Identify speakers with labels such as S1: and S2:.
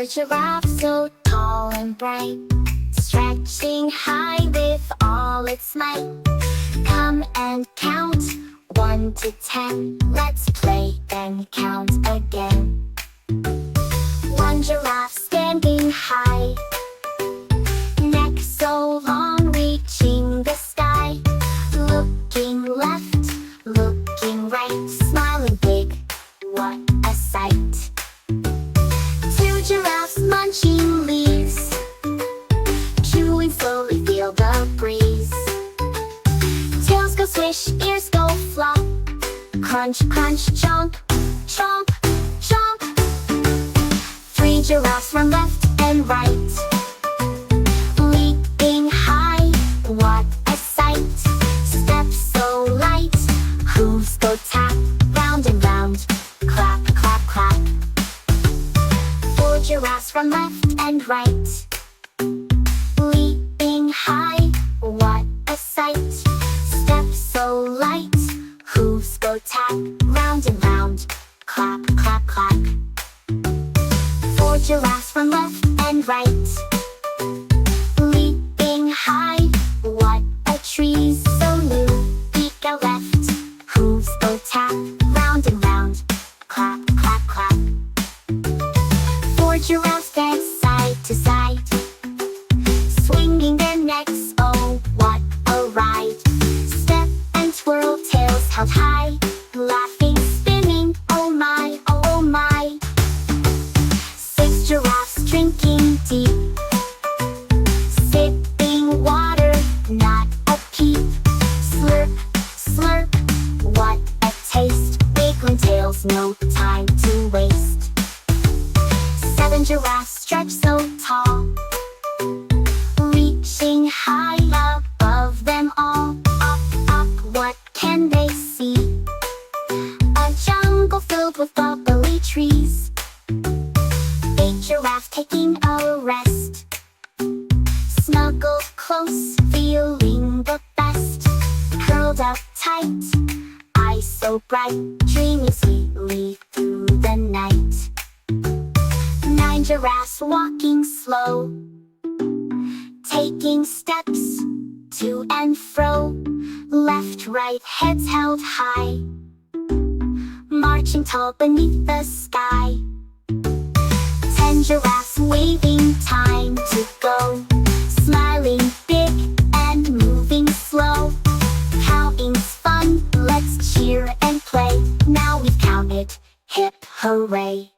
S1: Four giraffes so tall and bright, stretching high with all its might. Come and count 1 to 10. Let's play then count again. One giraffe standing high, neck so long reaching the sky. Looking left, looking right, smiling big, what a sight. Two giraffes munching leaves, chewing slowly, feel the breeze. Tails go swish, ears go flop, crunch, crunch, chomp, chomp, chomp. Three giraffes run left and right, leaping high, what a sight. Steps so light, hooves go tap, round and round, clap, clap, clap. Four giraffes run left and right, leaping high, what a sight. Steps so light, hooves go tap, round and round, clap, clap, clap. Four giraffes run left and right, leaping high, what a trees so new. Beak out left, hooves go tap, round and round, clap, clap, clap. Four giraffes dance side to side, swinging their necks, oh what a ride. Step and twirl, tails held high, laughing, spinning, oh my, oh my. Six giraffes drinking deep, sipping water, not a peep. Slurp, slurp, what a taste. Wiggling tails, no time to waste. Seven giraffes stretch so tall, reaching high above them all. Up, up, what can they see? A jungle filled with bubbly trees. Eight giraffes taking a rest, snuggled close, feeling the best. Curled up tight, eyes so bright, dreaming sweetly through the night. Nine giraffes walking slow, taking steps to and fro. Left, right, heads held high, marching tall beneath the sky. 10 giraffes waving, time to go, smiling big and moving slow. Counting's fun, let's cheer and play. Now we've counted, hip hooray.